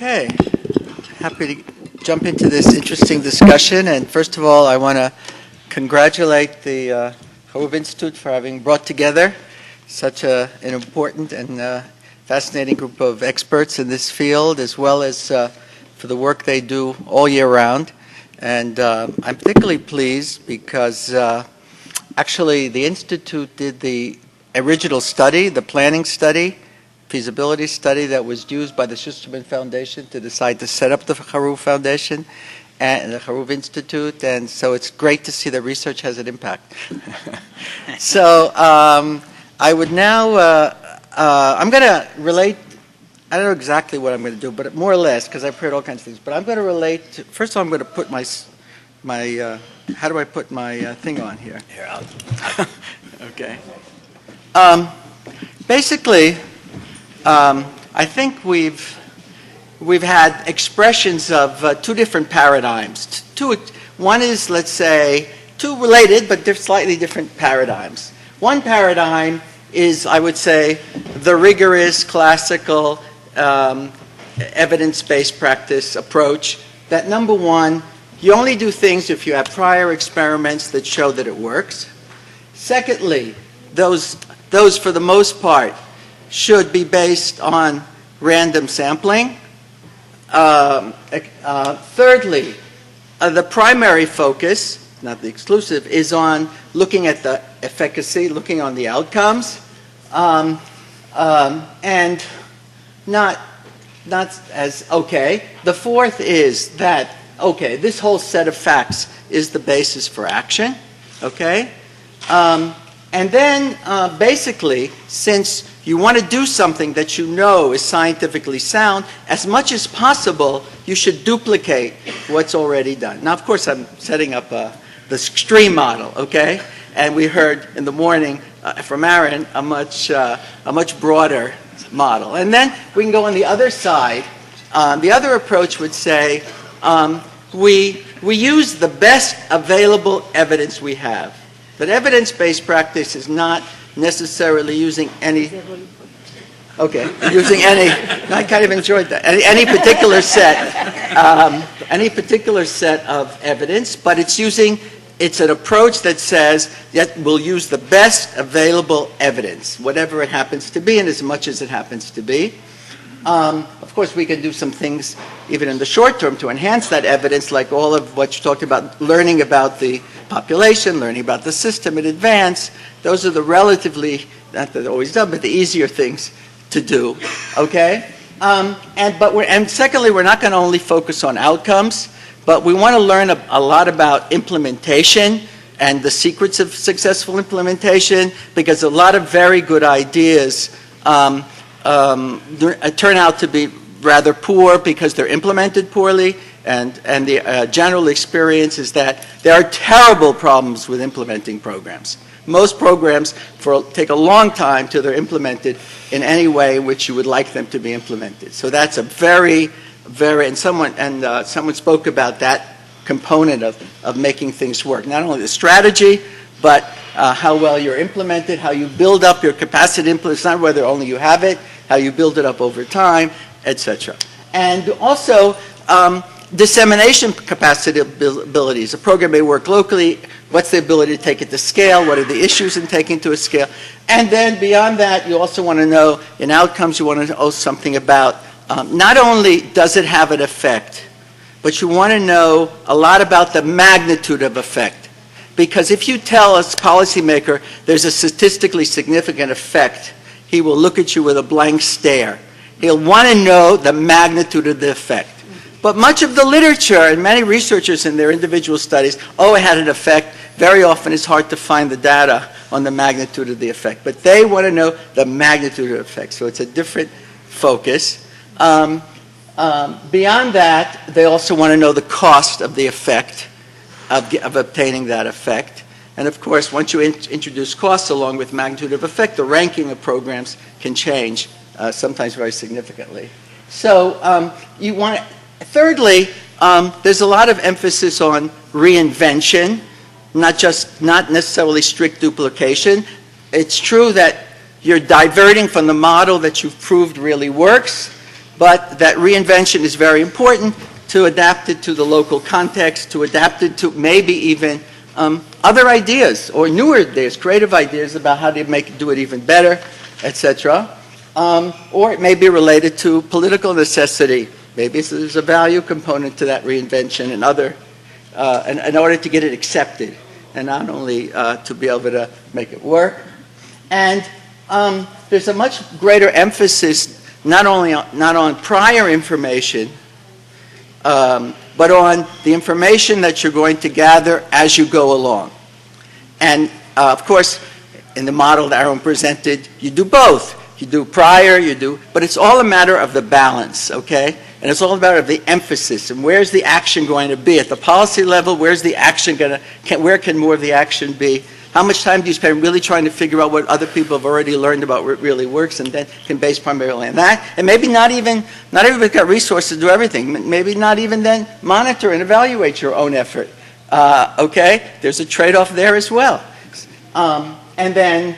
Okay, happy to jump into this interesting discussion. And first of all, I want to congratulate the Xarov Institute for having brought together such an important and fascinating group of experts in this field, as well as for the work they do all year round. And I'm particularly pleased because actually the Institute did the original study, the planning study, feasibility study that was used by the Schusterman Foundation to decide to set up the Xarov Foundation and the Xarov Institute, and so it's great to see that research has an impact. So I would now, I'm going to relate, I don't know exactly what I'm going to do, but more or less, because I've heard all kinds of things, but I'm going to relate to, first of all I'm going to put my how do I put my thing on here? Here, okay. Basically, I think we've had expressions of two different paradigms. One is, let's say, two related but slightly different paradigms. One paradigm is, I would say, the rigorous classical evidence-based practice approach that, number one, you only do things if you have prior experiments that show that it works. Secondly, those for the most part should be based on random sampling. Thirdly, the primary focus, not the exclusive, is on looking at the efficacy, looking on the outcomes, and not as okay. The fourth is that, okay, this whole set of facts is the basis for action, okay? And then basically, since you want to do something that you know is scientifically sound, as much as possible, you should duplicate what's already done. Now, of course, I'm setting up the extreme model, okay? And we heard in the morning from Aaron a much broader model. And then we can go on the other side. The other approach would say we use the best available evidence we have. But evidence-based practice is not necessarily using any, I kind of enjoyed that, any particular set of evidence, but it's an approach that says that we'll use the best available evidence, whatever it happens to be and as much as it happens to be. Of course, we can do some things even in the short term to enhance that evidence, like all of what you talked about, learning about the population, learning about the system in advance. Those are the relatively, not that they're always done, but the easier things to do, okay? And secondly, we're not going to only focus on outcomes, but we want to learn a lot about implementation and the secrets of successful implementation, because a lot of very good ideas turn out to be rather poor because they're implemented poorly, and the general experience is that there are terrible problems with implementing programs. Most programs take a long time till they're implemented in any way in which you would like them to be implemented. So that's a very, and someone spoke about that component of making things work. Not only the strategy, but how well you're implemented, how you build up your capacity to implement. It's not whether only you have it, how you build it up over time, etc. And also, dissemination capacity abilities. A program may work locally. What's the ability to take it to scale? What are the issues in taking to a scale? And then beyond that, you also want to know, in outcomes, you want to know something about not only does it have an effect, but you want to know a lot about the magnitude of effect. Because if you tell a policymaker there's a statistically significant effect, he will look at you with a blank stare. He'll want to know the magnitude of the effect. But much of the literature and many researchers in their individual studies, it had an effect. Very often it's hard to find the data on the magnitude of the effect. But they want to know the magnitude of the effect. So it's a different focus. Beyond that, they also want to know the cost of the effect, of obtaining that effect. And of course, once you introduce costs along with magnitude of effect, the ranking of programs can change, sometimes very significantly. So you want to, thirdly, there's a lot of emphasis on reinvention, not necessarily strict duplication. It's true that you're diverting from the model that you've proved really works, but that reinvention is very important to adapt it to the local context, to adapt it to maybe even other ideas or newer ideas, creative ideas about how to do it even better, etc. Or it may be related to political necessity. Maybe there's a value component to that reinvention and other, in order to get it accepted, and not only to be able to make it work. And there's a much greater emphasis not on prior information, but on the information that you're going to gather as you go along. And of course, in the model that Aaron presented, you do both. You do prior, but it's all a matter of the balance, okay? And it's all a matter of the emphasis and where's the action going to be at the policy level. Where's the action where can more of the action be? How much time do you spend really trying to figure out what other people have already learned about what really works, and then can base primarily on that? And maybe not everybody's got resources to do everything. Maybe not even then monitor and evaluate your own effort. Okay, there's a trade-off there as well. And then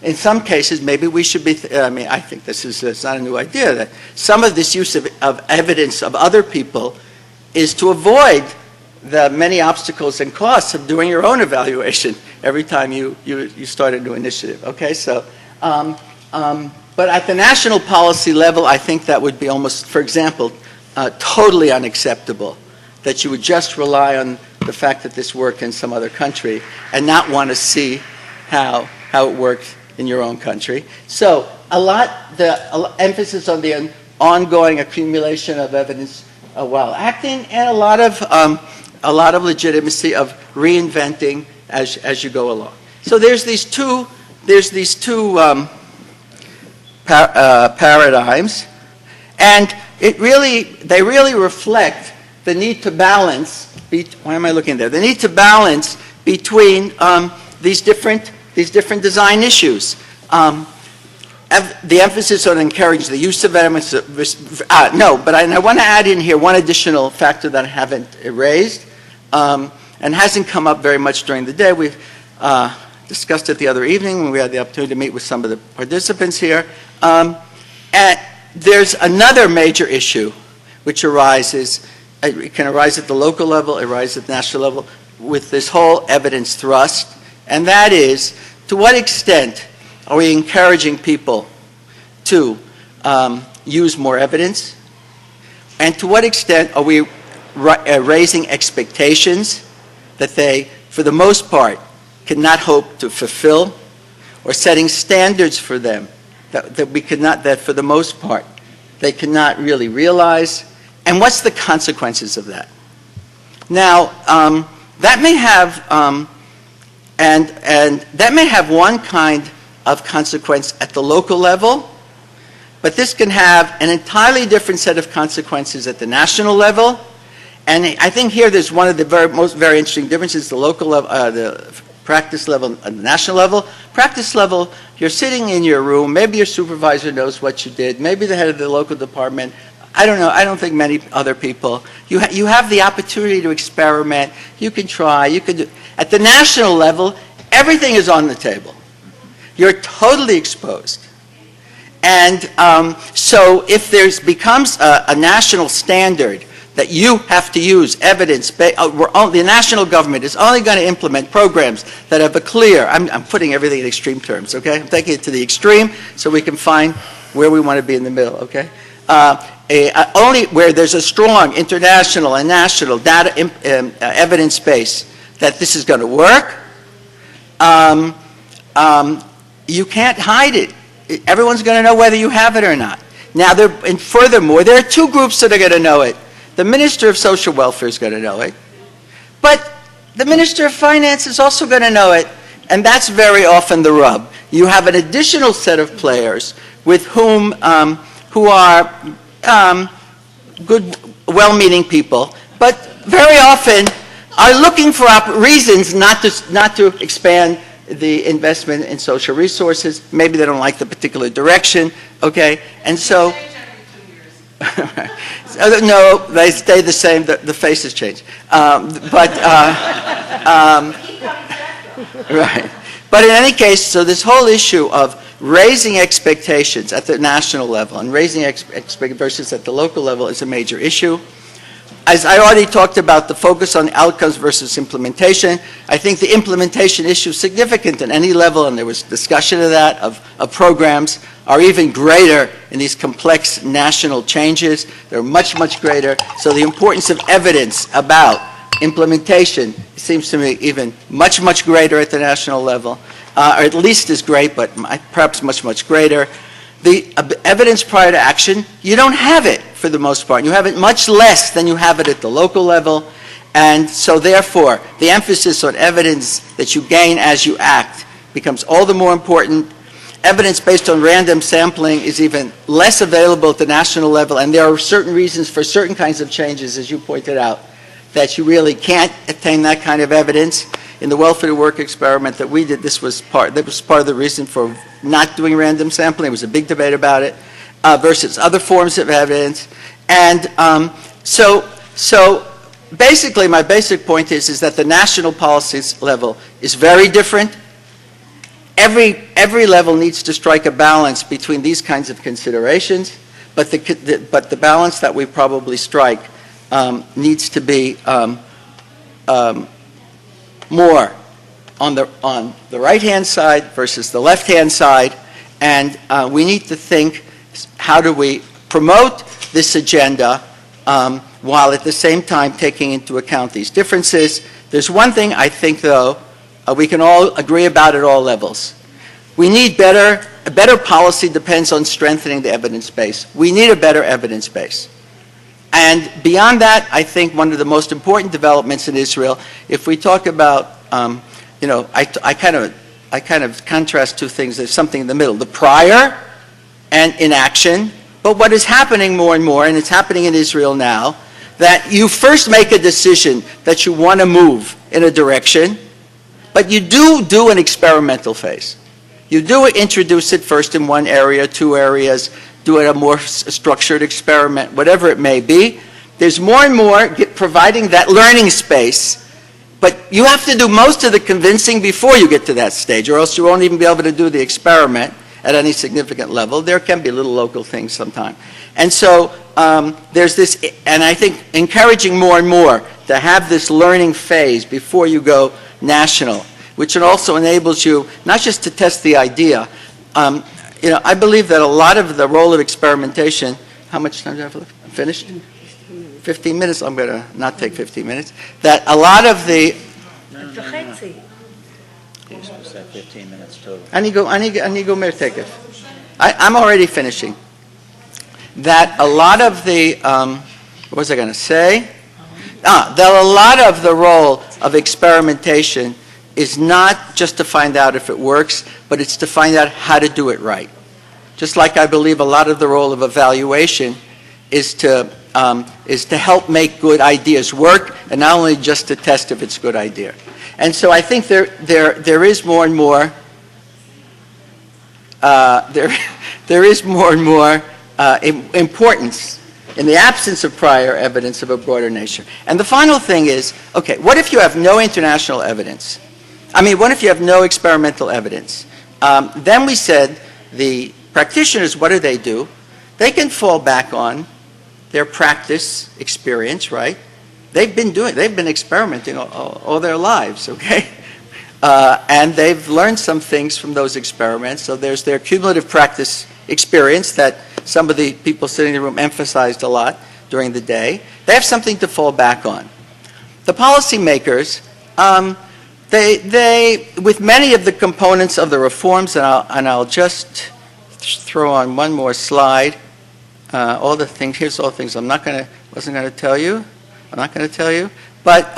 in some cases, maybe we should be, I think it's not a new idea, that some of this use of evidence of other people is to avoid the many obstacles and costs of doing your own evaluation every time you start a new initiative. Okay, so, but at the national policy level, I think that would be almost, for example, totally unacceptable, that you would just rely on the fact that this worked in some other country and not want to see how it worked in your own country. So the emphasis on the ongoing accumulation of evidence while acting, and a lot of legitimacy of reinventing as you go along. So there's these two paradigms, and they really reflect the need to balance. Why am I looking there? The need to balance between these different design issues. The emphasis on encouraging the use of evidence. But I want to add in here one additional factor that I haven't raised, and hasn't come up very much during the day. We've discussed it the other evening when we had the opportunity to meet with some of the participants here. And there's another major issue which arises. It can arise at the local level, it arises at the national level, with this whole evidence thrust, and that is, to what extent are we encouraging people to use more evidence? And to what extent are we raising expectations that they, for the most part, cannot hope to fulfill, or setting standards for them that for the most part, they cannot really realize? And what's the consequences of that? Now, that may have, and that may have one kind of consequence at the local level, but this can have an entirely different set of consequences at the national level. And I think here there's one of the very interesting differences: the local level, the practice level, and the national level. Practice level, you're sitting in your room. Maybe your supervisor knows what you did. Maybe the head of the local department. I don't know. I don't think many other people. You have the opportunity to experiment. You can try. You can do. At the national level, everything is on the table. You're totally exposed. And so if there becomes a national standard that you have to use evidence, the national government is only going to implement programs that have a clear, I'm putting everything in extreme terms, okay? I'm taking it to the extreme so we can find where we want to be in the middle, okay? Only where there's a strong international and national data evidence base that this is going to work, you can't hide it. Everyone's going to know whether you have it or not. Now, and furthermore, there are two groups that are going to know it. The Minister of Social Welfare is going to know it, but the Minister of Finance is also going to know it, and that's very often the rub. You have an additional set of players with whom, who are good, well-meaning people, but very often are looking for reasons not to expand the investment in social resources. Maybe they don't like the particular direction, okay? And so, no, they stay the same, the faces change. Right. But in any case, so this whole issue of raising expectations at the national level and raising expectations versus at the local level is a major issue. As I already talked about, the focus on outcomes versus implementation, I think the implementation issue is significant at any level, and there was discussion of that, of programs, are even greater in these complex national changes. They're much, much greater. So the importance of evidence about implementation seems to me even much, much greater at the national level, or at least as great, but perhaps much, much greater. The evidence prior to action, you don't have it for the most part. You have it much less than you have it at the local level. And so therefore, the emphasis on evidence that you gain as you act becomes all the more important. Evidence based on random sampling is even less available at the national level, and there are certain reasons for certain kinds of changes, as you pointed out, that you really can't attain that kind of evidence. In the welfare to work experiment that we did, that was part of the reason for not doing random sampling. There was a big debate about it versus other forms of evidence. And so basically my basic point is that the national policies level is very different. Every level needs to strike a balance between these kinds of considerations, but the balance that we probably strike needs to be more on the right-hand side versus the left-hand side, and we need to think, how do we promote this agenda while at the same time taking into account these differences? There's one thing I think, though, we can all agree about at all levels. We need a better policy depends on strengthening the evidence base. We need a better evidence base. And beyond that, I think one of the most important developments in Israel, if we talk about, I kind of contrast two things. There's something in the middle, the prior and inaction. But what is happening more and more, and it's happening in Israel now, that you first make a decision that you want to move in a direction, but you do an experimental phase. You do introduce it first in one area, two areas, do it a more structured experiment, whatever it may be. There's more and more providing that learning space, but you have to do most of the convincing before you get to that stage, or else you won't even be able to do the experiment at any significant level. There can be little local things sometimes. And so there's this, and I think encouraging more and more to have this learning phase before you go national, which also enables you not just to test the idea. I believe that a lot of the role of experimentation, how much time do I have left? I'm finished? 15 minutes? I'm going to not take 15 minutes. That a lot of the... 15 minutes total. אני גומר תכף. I'm already finishing. That a lot of the... what was I going to say? That a lot of the role of experimentation is not just to find out if it works, but it's to find out how to do it right. Just like I believe a lot of the role of evaluation is to help make good ideas work, and not only just to test if it's a good idea. And so I think there is more and more there is more and more importance in the absence of prior evidence of a broader nature. And the final thing is, okay, what if you have no international evidence? What if you have no experimental evidence? Then we said the practitioners, what do? They can fall back on their practice experience, right? They've been experimenting all their lives, okay? And they've learned some things from those experiments. So there's their cumulative practice experience that some of the people sitting in the room emphasized a lot during the day. They have something to fall back on. The policymakers, they with many of the components of the reforms, and I'll just throw on one more slide. All the things. Here's all the things wasn't going to tell you. I'm not going to tell you. But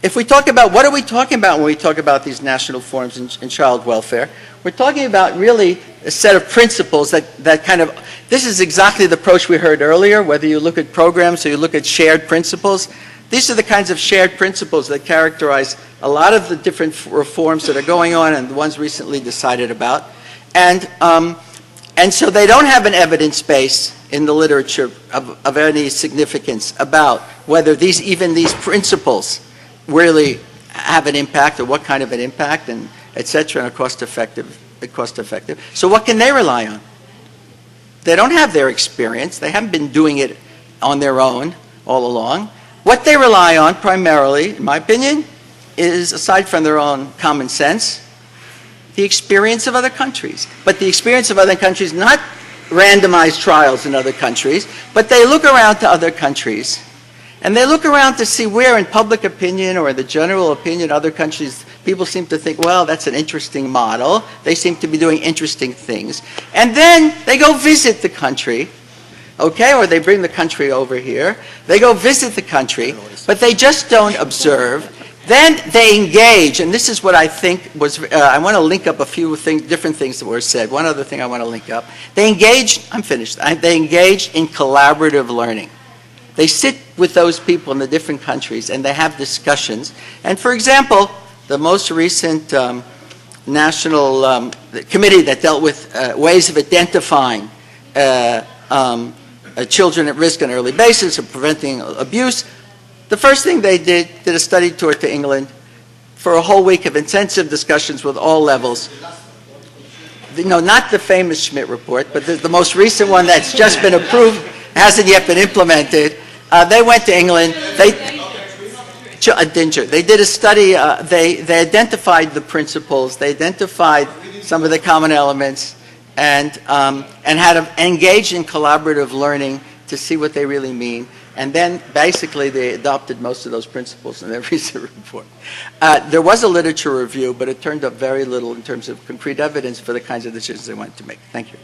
if we talk about, what are we talking about when we talk about these national forms in child welfare? We're talking about really a set of principles that kind of, this is exactly the approach we heard earlier, whether you look at programs or you look at shared principles. These are the kinds of shared principles that characterize a lot of the different reforms that are going on and the ones recently decided about. And so they don't have an evidence base in the literature of any significance about whether these principles really have an impact or what kind of an impact, and et cetera, in a cost-effective cost-effective. So what can they rely on? They don't have their experience. They haven't been doing it on their own all along. What they rely on primarily, in my opinion, is, aside from their own common sense, the experience of other countries. But the experience of other countries, not randomized trials in other countries, but they look around to other countries, and they look around to see where in public opinion or in the general opinion other countries, people seem to think, well, that's an interesting model. They seem to be doing interesting things. And then they go visit the country, okay, or they bring the country over here. They go visit the country, but they just don't observe. Then they engage, and this is what I think was, I want to link up a few things, different things that were said. One other thing I want to link up. They engage, I'm finished, they engage in collaborative learning. They sit with those people in the different countries and they have discussions. And for example, the most recent national committee that dealt with ways of identifying children at risk on an early basis of preventing abuse, the first thing they did a study tour to England for a whole week of intensive discussions with all levels. No, not the famous Schmidt report, but the most recent one that's just been approved, hasn't yet been implemented. They went to England. They did a study. They identified the principles. They identified some of the common elements, and had engaged in collaborative learning to see what they really mean. And then basically they adopted most of those principles in their recent report. There was a literature review, but it turned up very little in terms of concrete evidence for the kinds of decisions they wanted to make. Thank you.